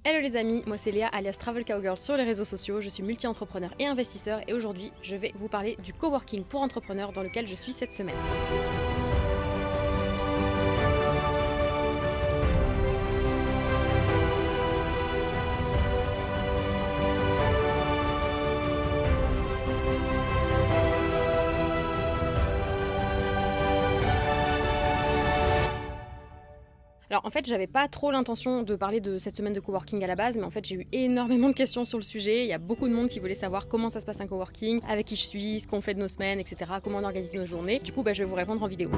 Hello les amis, moi c'est Léa alias Travel Cowgirl sur les réseaux sociaux, je suis multi-entrepreneur et investisseur et aujourd'hui je vais vous parler du coworking pour entrepreneurs dans lequel je suis cette semaine. Alors en fait j'avais pas trop l'intention de parler de cette semaine de coworking à la base, mais en fait j'ai eu énormément de questions sur le sujet, il y a beaucoup de monde qui voulait savoir comment ça se passe un coworking, avec qui je suis, ce qu'on fait de nos semaines, etc., comment on organise nos journées. Du coup je vais vous répondre en vidéo.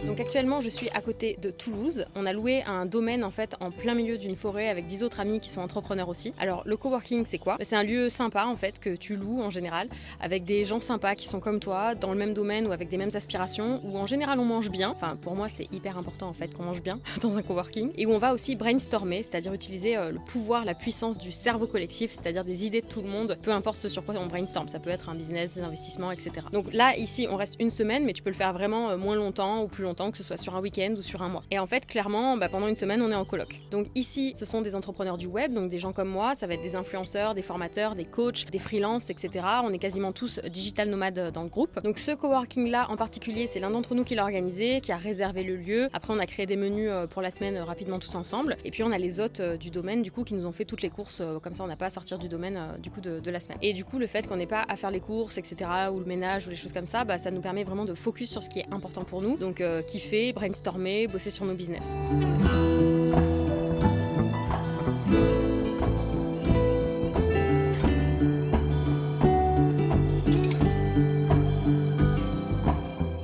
Donc actuellement je suis à côté de Toulouse, on a loué un domaine en fait en plein milieu d'une forêt avec 10 autres amis qui sont entrepreneurs aussi. Alors le coworking c'est quoi? C'est un lieu sympa en fait que tu loues en général avec des gens sympas qui sont comme toi, dans le même domaine ou avec des mêmes aspirations, où en général on mange bien, enfin pour moi c'est hyper important en fait qu'on mange bien dans un coworking, et où on va aussi brainstormer, c'est-à-dire utiliser le pouvoir, la puissance du cerveau collectif, c'est-à-dire des idées de tout le monde, peu importe ce sur quoi on brainstorm, ça peut être un business, des investissements, etc. Donc là ici on reste une semaine, mais tu peux le faire vraiment moins longtemps ou plus longtemps, que ce soit sur un week-end ou sur un mois. Et en fait, clairement, pendant une semaine, on est en coloc. Donc ici, ce sont des entrepreneurs du web, donc des gens comme moi, ça va être des influenceurs, des formateurs, des coachs, des freelances, etc. On est quasiment tous digital nomades dans le groupe. Donc ce coworking-là en particulier, c'est l'un d'entre nous qui l'a organisé, qui a réservé le lieu. Après, on a créé des menus pour la semaine rapidement tous ensemble. Et puis on a les hôtes du domaine, du coup, qui nous ont fait toutes les courses. Comme ça, on n'a pas à sortir du domaine du coup de la semaine. Et du coup, le fait qu'on n'ait pas à faire les courses, etc., ou le ménage ou les choses comme ça, ça nous permet vraiment de focus sur ce qui est important pour nous. Donc kiffer, brainstormer, bosser sur nos business.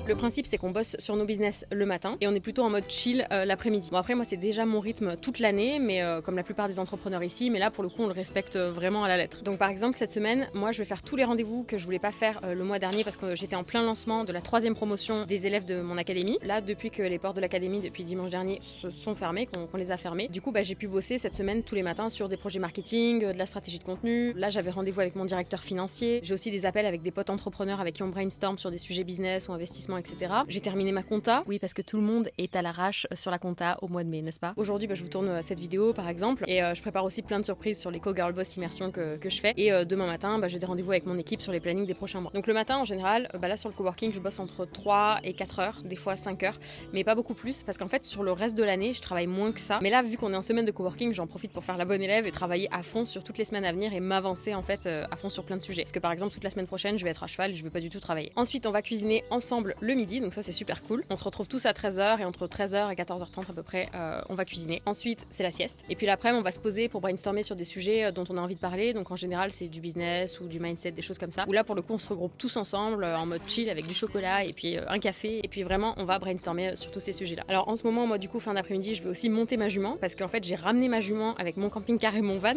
Le principe c'est qu'on bosse sur nos business le matin et on est plutôt en mode chill l'après-midi. Bon après moi c'est déjà mon rythme toute l'année, mais comme la plupart des entrepreneurs ici, mais là pour le coup on le respecte vraiment à la lettre. Donc par exemple cette semaine, moi je vais faire tous les rendez-vous que je voulais pas faire le mois dernier parce que j'étais en plein lancement de la 3e promotion des élèves de mon académie. Là depuis que les portes de l'académie depuis dimanche dernier se sont fermées, qu'on les a fermées, du coup j'ai pu bosser cette semaine tous les matins sur des projets marketing, de la stratégie de contenu. Là j'avais rendez-vous avec mon directeur financier, j'ai aussi des appels avec des potes entrepreneurs avec qui on brainstorm sur des sujets business ou investissement, etc. J'ai terminé ma compta, oui parce que tout le monde est à l'arrache sur la compta au mois de mai, n'est-ce pas? Aujourd'hui je vous tourne cette vidéo par exemple, et je prépare aussi plein de surprises sur les Co-Girl Boss immersions que je fais, et demain matin j'ai des rendez-vous avec mon équipe sur les plannings des prochains mois. Donc le matin en général, là sur le coworking je bosse entre 3 et 4 heures, des fois 5 heures, mais pas beaucoup plus parce qu'en fait sur le reste de l'année je travaille moins que ça, mais là vu qu'on est en semaine de coworking j'en profite pour faire la bonne élève et travailler à fond sur toutes les semaines à venir et m'avancer en fait à fond sur plein de sujets, parce que par exemple toute la semaine prochaine je vais être à cheval et je vais pas du tout travailler. Ensuite on va cuisiner ensemble le midi, donc ça c'est super cool. On se retrouve tous à 13h et entre 13h et 14h30 à peu près on va cuisiner. Ensuite c'est la sieste et puis l'après-midi on va se poser pour brainstormer sur des sujets dont on a envie de parler, donc en général c'est du business ou du mindset, des choses comme ça, où là pour le coup on se regroupe tous ensemble en mode chill avec du chocolat et puis un café, et puis vraiment on va brainstormer sur tous ces sujets là. Alors en ce moment moi du coup fin d'après-midi je vais aussi monter ma jument parce qu'en fait j'ai ramené ma jument avec mon camping-car et mon van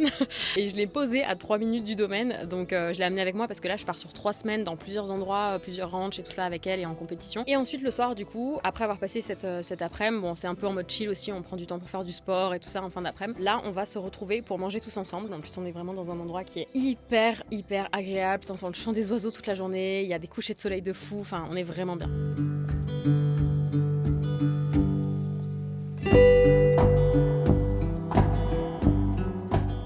et je l'ai posée à 3 minutes du domaine, donc je l'ai amenée avec moi parce que là je pars sur 3 semaines dans plusieurs endroits, plusieurs ranchs et tout ça avec elle et en compétition. Et ensuite le soir du coup, après avoir passé cet après-midi, c'est un peu en mode chill aussi, on prend du temps pour faire du sport et tout ça en fin d'après-midi. Là, on va se retrouver pour manger tous ensemble. En plus, on est vraiment dans un endroit qui est hyper agréable. T'entends le chant des oiseaux toute la journée, il y a des couchers de soleil de fou, enfin, on est vraiment bien.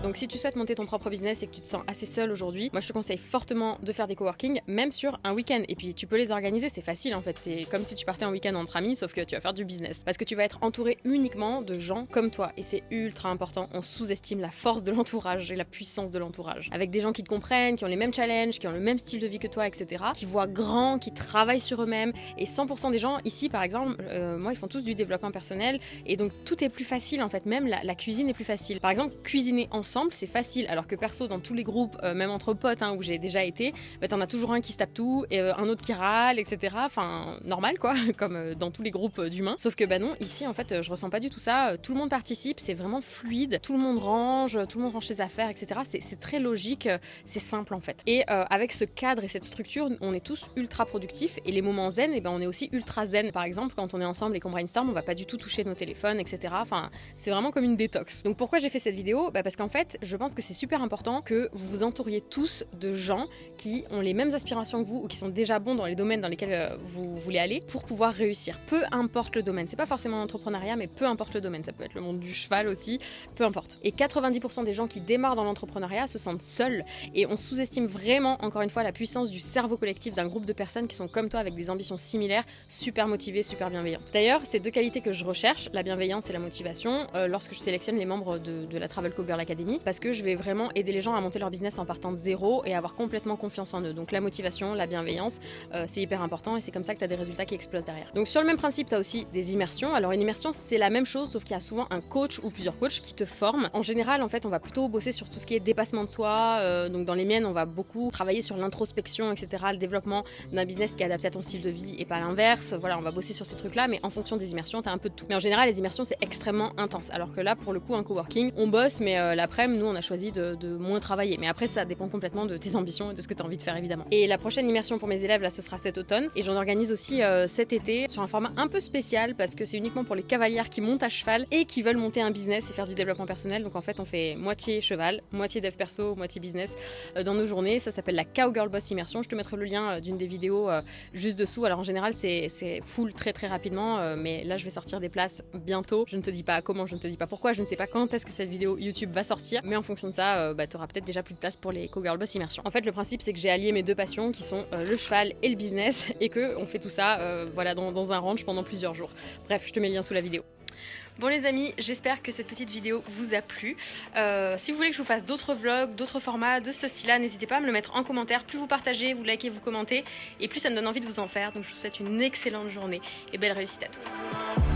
Donc si tu souhaites monter ton propre business et que tu te sens assez seul aujourd'hui, moi je te conseille fortement de faire des coworking, même sur un week-end. Et puis tu peux les organiser, c'est facile en fait. C'est comme si tu partais en week-end entre amis, sauf que tu vas faire du business. Parce que tu vas être entouré uniquement de gens comme toi. Et c'est ultra important. On sous-estime la force de l'entourage et la puissance de l'entourage. Avec des gens qui te comprennent, qui ont les mêmes challenges, qui ont le même style de vie que toi, etc. Qui voient grand, qui travaillent sur eux-mêmes. Et 100% des gens ici, par exemple, moi ils font tous du développement personnel. Et donc tout est plus facile en fait. Même la cuisine est plus facile. Par exemple, cuisiner ensemble, c'est facile, alors que perso dans tous les groupes, même entre potes où j'ai déjà été, t'en as toujours un qui se tape tout et un autre qui râle, etc. Enfin normal quoi, comme dans tous les groupes d'humains. Sauf que non, ici en fait je ressens pas du tout ça. Tout le monde participe, c'est vraiment fluide, tout le monde range ses affaires, etc. C'est très logique, c'est simple en fait. Et avec ce cadre et cette structure, on est tous ultra productifs, et les moments zen, on est aussi ultra zen. Par exemple quand on est ensemble et qu'on brainstorm, on va pas du tout toucher nos téléphones, etc. Enfin c'est vraiment comme une détox. Donc pourquoi j'ai fait cette vidéo? Parce qu'en fait fait, je pense que c'est super important que vous vous entouriez tous de gens qui ont les mêmes aspirations que vous ou qui sont déjà bons dans les domaines dans lesquels vous voulez aller pour pouvoir réussir. Peu importe le domaine, c'est pas forcément l'entrepreneuriat, mais peu importe le domaine, ça peut être le monde du cheval aussi, peu importe. Et 90% des gens qui démarrent dans l'entrepreneuriat se sentent seuls et on sous-estime vraiment, encore une fois, la puissance du cerveau collectif d'un groupe de personnes qui sont comme toi avec des ambitions similaires, super motivées, super bienveillantes. D'ailleurs, c'est deux qualités que je recherche, la bienveillance et la motivation, lorsque je sélectionne les membres de la Travel Cowgirl Academy, parce que je vais vraiment aider les gens à monter leur business en partant de zéro et avoir complètement confiance en eux. Donc la motivation, la bienveillance, c'est hyper important et c'est comme ça que tu as des résultats qui explosent derrière. Donc sur le même principe, tu as aussi des immersions. Alors une immersion, c'est la même chose, sauf qu'il y a souvent un coach ou plusieurs coachs qui te forment. En général, en fait, on va plutôt bosser sur tout ce qui est dépassement de soi. Donc dans les miennes, on va beaucoup travailler sur l'introspection, etc., le développement d'un business qui est adapté à ton style de vie et pas l'inverse. Voilà, on va bosser sur ces trucs-là, mais en fonction des immersions, tu as un peu de tout. Mais en général, les immersions, c'est extrêmement intense. Alors que là, pour le coup, un coworking, on bosse, mais l'après-midi, nous, on a choisi de moins travailler. Mais après, ça dépend complètement de tes ambitions et de ce que tu as envie de faire, évidemment. Et la prochaine immersion pour mes élèves, là, ce sera cet automne. Et j'en organise aussi cet été sur un format un peu spécial parce que c'est uniquement pour les cavalières qui montent à cheval et qui veulent monter un business et faire du développement personnel. Donc en fait, on fait moitié cheval, moitié dev perso, moitié business dans nos journées. Ça s'appelle la Cowgirl Boss Immersion. Je te mettrai le lien d'une des vidéos juste dessous. Alors en général, c'est full très très rapidement, mais là, je vais sortir des places bientôt. Je ne te dis pas comment, je ne te dis pas pourquoi, je ne sais pas quand est-ce que cette vidéo YouTube va sortir, mais en fonction de ça, tu auras peut-être déjà plus de place pour les Cowgirl Boss Immersion. En fait, le principe, c'est que j'ai allié mes deux passions qui sont le cheval et le business et que on fait tout ça voilà, dans un ranch pendant plusieurs jours. Bref, je te mets le lien sous la vidéo. Bon les amis, j'espère que cette petite vidéo vous a plu. Si vous voulez que je vous fasse d'autres vlogs, d'autres formats de ce style-là, n'hésitez pas à me le mettre en commentaire. Plus vous partagez, vous likez, vous commentez, et plus ça me donne envie de vous en faire. Donc je vous souhaite une excellente journée et belle réussite à tous.